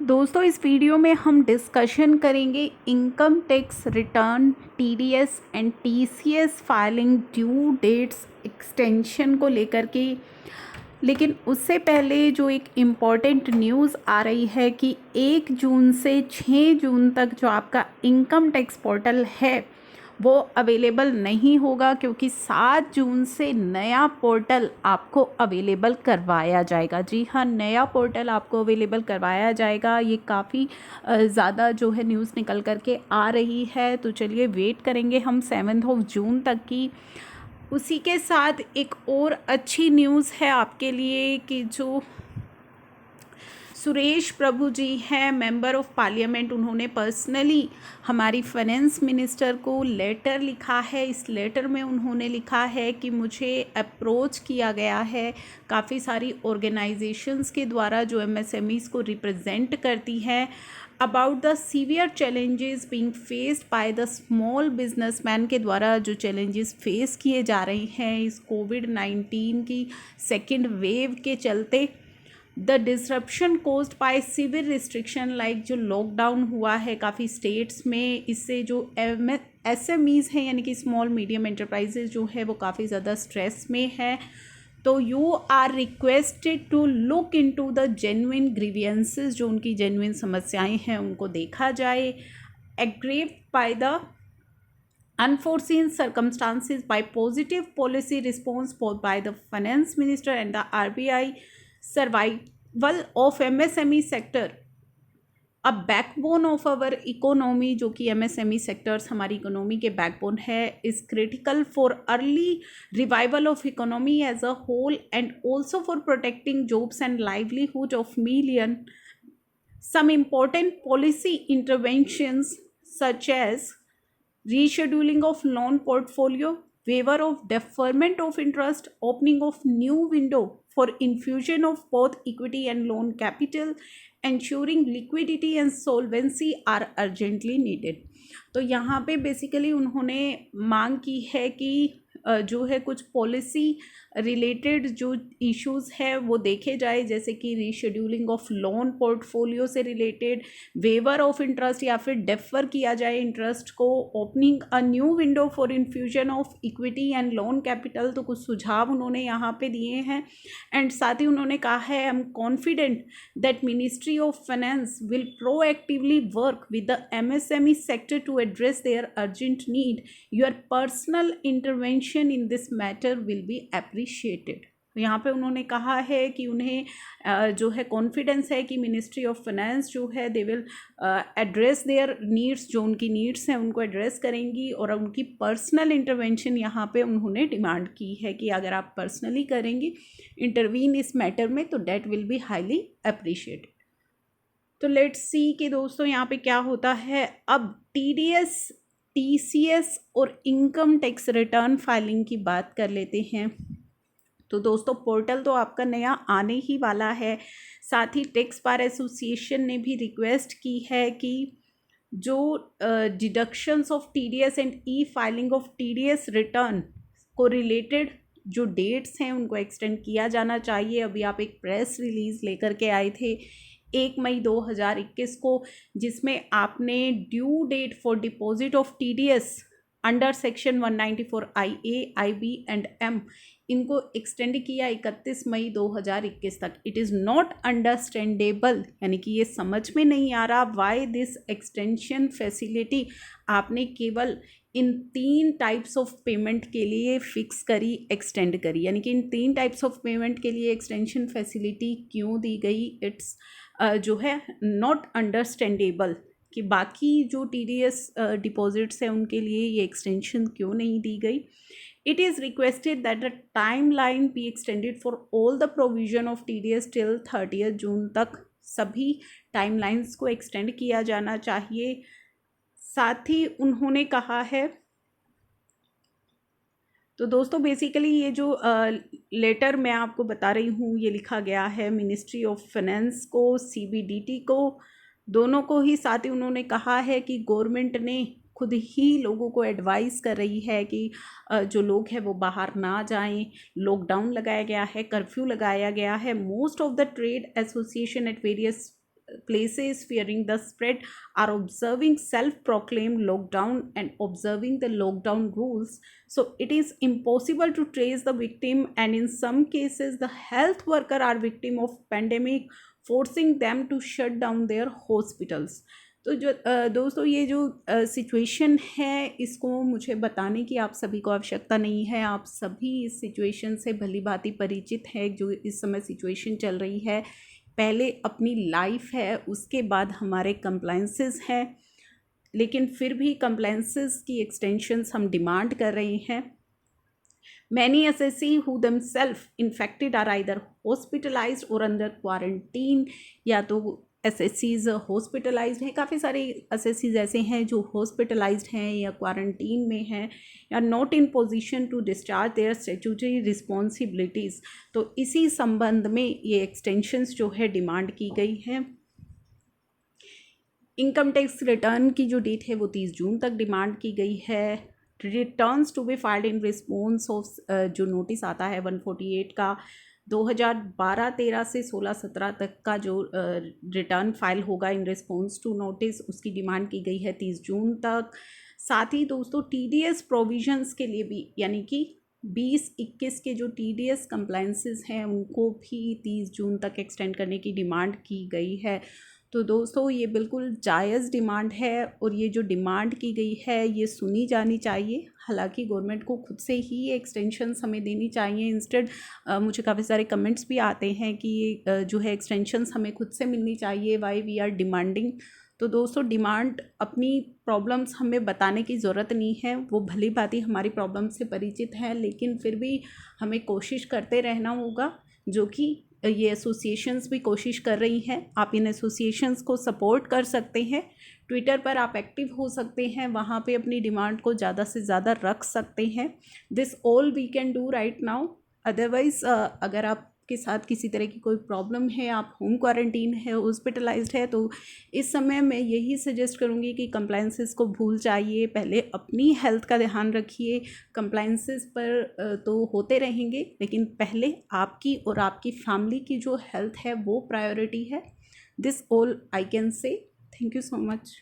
दोस्तों इस वीडियो में हम डिस्कशन करेंगे income tax return TDS and TCS filing due dates extension को लेकर के। लेकिन उससे पहले जो एक इम्पॉर्टेंट न्यूज़ आ रही है कि 1 जून से 6 जून तक जो आपका इनकम टैक्स पोर्टल है वो अवेलेबल नहीं होगा, क्योंकि 7 जून से नया पोर्टल आपको अवेलेबल करवाया जाएगा। जी हाँ, नया पोर्टल आपको अवेलेबल करवाया जाएगा। ये काफ़ी ज़्यादा जो है न्यूज़ निकल कर के आ रही है, तो चलिए वेट करेंगे हम 7 जून तक की। उसी के साथ एक और अच्छी न्यूज़ है आपके लिए कि जो सुरेश प्रभु जी हैं, मेंबर ऑफ पार्लियामेंट, उन्होंने पर्सनली हमारी फाइनेंस मिनिस्टर को लेटर लिखा है। इस लेटर में उन्होंने लिखा है कि मुझे अप्रोच किया गया है काफ़ी सारी ऑर्गेनाइजेशंस के द्वारा जो एमएसएमईज को रिप्रेजेंट करती हैं, about the severe challenges being faced by the small businessman के द्वारा जो चैलेंजेस फेस किए जा रहे हैं इस कोविड-19 की सेकेंड वेव के चलते। The disruption caused by civil restriction, like जो लॉकडाउन हुआ है काफ़ी स्टेट्स में, इससे जो एसएमईज हैं यानी कि स्मॉल मीडियम एंटरप्राइजेज जो है वो काफ़ी ज़्यादा स्ट्रेस में है। तो you are requested to look into the genuine grievances, जो उनकी जेन्युइन समस्याएं हैं उनको देखा जाए। Aggrieved by the unforeseen circumstances by positive policy response both by the finance minister and the RBI, survival of MSME sector, a backbone of our economy, जो कि MSME sectors हमारी इकोनॉमी के बैकबोन है, is critical for early revival of economy as a whole and also for protecting jobs and livelihood of million. Some important policy interventions such as rescheduling of loan portfolio, waiver of deferment of interest, opening of new window for infusion of both equity and loan capital, ensuring liquidity and solvency are urgently needed। तो यहाँ पे basically उन्होंने मांग की है कि जो है कुछ पॉलिसी रिलेटेड जो इश्यूज़ है वो देखे जाए, जैसे कि रीशेड्यूलिंग ऑफ लोन पोर्टफोलियो से रिलेटेड, वेवर ऑफ इंटरेस्ट या फिर डेफर किया जाए इंटरेस्ट को, opening a new window for infusion of equity and loan capital. तो कुछ सुझाव उन्होंने यहाँ पे दिए हैं। एंड साथ ही उन्होंने कहा है, I am confident that ministry of finance will proactively work with the MSME sector to address their urgent need. Your personal intervention in this matter will be appreciated. तो यहाँ पे उन्होंने कहा है कि उन्हें जो है कॉन्फिडेंस है कि मिनिस्ट्री ऑफ फाइनेंस जो है they will address there needs, जो उनकी नीड्स हैं उनको एड्रेस करेंगी, और उनकी पर्सनल इंटरवेंशन यहाँ पे उन्होंने डिमांड की है कि अगर आप पर्सनली करेंगी इंटरवीन इस मैटर में तो that will be highly appreciated. तो लेट्स सी कि दोस्तों यहाँ पे क्या होता है। अब टीडीएस, टीसीएस और इनकम टैक्स रिटर्न फाइलिंग की बात कर लेते हैं। तो दोस्तों पोर्टल तो आपका नया आने ही वाला है। साथ ही टैक्स बार एसोसिएशन ने भी रिक्वेस्ट की है कि जो deductions of TDS and E filing of TDS return को रिलेटेड जो डेट्स हैं उनको एक्सटेंड किया जाना चाहिए। अभी आप एक प्रेस रिलीज़ लेकर के आए थे 1 मई 2021 को, जिसमें आपने due date for deposit of TDS under section 194 IA, IB and M इनको एक्सटेंड किया 31 मई 2021 तक। इट इज़ नॉट अंडरस्टैंडेबल, यानी कि ये समझ में नहीं आ रहा वाई दिस एक्सटेंशन फैसिलिटी आपने केवल इन 3 टाइप्स ऑफ पेमेंट के लिए फिक्स करी, एक्सटेंड करी, यानी कि इन 3 टाइप्स ऑफ पेमेंट के लिए एक्सटेंशन फैसिलिटी क्यों दी गई। इट्स जो है नॉट अंडरस्टैंडेबल कि बाकी जो टीडीएस डिपॉजिट्स हैं उनके लिए ये एक्सटेंशन क्यों नहीं दी गई। It is requested that the time line be extended for all the provision of TDS till 30 जून तक। सभी टाइमलाइंस को एक्सटेंड किया जाना चाहिए। साथ ही उन्होंने कहा है, तो दोस्तों बेसिकली ये जो लेटर मैं आपको बता रही हूँ ये लिखा गया है मिनिस्ट्री ऑफ फाइनेंस को, सीबीडीटी को, दोनों को ही। साथ ही उन्होंने कहा है कि गवर्नमेंट ने खुद ही लोगों को एडवाइस कर रही है कि जो लोग हैं वो बाहर ना जाएं। लॉकडाउन लगाया गया है, कर्फ्यू लगाया गया है। Most of the trade association at various places fearing the spread are observing self-proclaimed lockdown and observing the lockdown rules. So it is impossible to trace the victim, and in some cases the health worker are victim of pandemic, forcing them to shut down their hospitals. तो जो दोस्तों ये जो situation है, इसको मुझे बताने की आप सभी को आवश्यकता नहीं है। आप सभी इस सिचुएशन से भली भांति परिचित है जो इस समय सिचुएशन चल रही है। पहले अपनी लाइफ है, उसके बाद हमारे कंप्लायंसेस हैं, लेकिन फिर भी कंप्लायंसेस की एक्सटेंशंस हम डिमांड कर रहे हैं। Many SSC who themselves infected are either hospitalized or under quarantine, या तो SSCs हॉस्पिटलाइज्ड हैं। काफ़ी सारे SSCs ऐसे हैं जो हॉस्पिटलाइज्ड हैं या क्वारंटीन में हैं या not in position to discharge their statutory responsibilities. तो इसी संबंध में ये एक्सटेंशंस जो है डिमांड की गई है। इनकम टैक्स रिटर्न की जो डेट है वो 30 जून तक डिमांड की गई है। Returns to be filed in response of जो नोटिस आता है 148 का 2012-13 से 16-17 तक का जो रिटर्न फाइल होगा इन रिस्पॉन्स टू नोटिस, उसकी डिमांड की गई है 30 जून तक। साथ ही दोस्तों TDS प्रोविजंस के लिए भी, यानी कि 20-21 के जो TDS कंप्लायंसेस हैं उनको भी 30 जून तक एक्सटेंड करने की डिमांड की गई है। तो दोस्तों ये बिल्कुल जायज़ डिमांड है और ये जो डिमांड की गई है ये सुनी जानी चाहिए। हालांकि गवर्नमेंट को खुद से ही ये एक्सटेंशंस हमें देनी चाहिए। इंस्टेड मुझे काफ़ी सारे कमेंट्स भी आते हैं कि ये जो है एक्सटेंशंस हमें खुद से मिलनी चाहिए, वाई वी आर डिमांडिंग। तो दोस्तों डिमांड, अपनी प्रॉब्लम्स हमें बताने की ज़रूरत नहीं है, वो भली भांति हमारी प्रॉब्लम से परिचित हैं, लेकिन फिर भी हमें कोशिश करते रहना होगा, जो कि ये एसोसिएशंस भी कोशिश कर रही हैं। आप इन एसोसिएशंस को सपोर्ट कर सकते हैं, ट्विटर पर आप एक्टिव हो सकते हैं, वहाँ पे अपनी डिमांड को ज़्यादा से ज़्यादा रख सकते हैं। This all we can do right now. Otherwise अगर आपके साथ किसी तरह की कोई प्रॉब्लम है, आप होम क्वारंटीन है, हॉस्पिटलाइज्ड है, तो इस समय मैं यही सजेस्ट करूँगी कि कंप्लायंसेस को भूल जाइए, पहले अपनी हेल्थ का ध्यान रखिए। कंप्लायंसेस पर तो होते रहेंगे, लेकिन पहले आपकी और आपकी फैमिली की जो हेल्थ है वो प्रायोरिटी है। This all I can say. Thank you so much.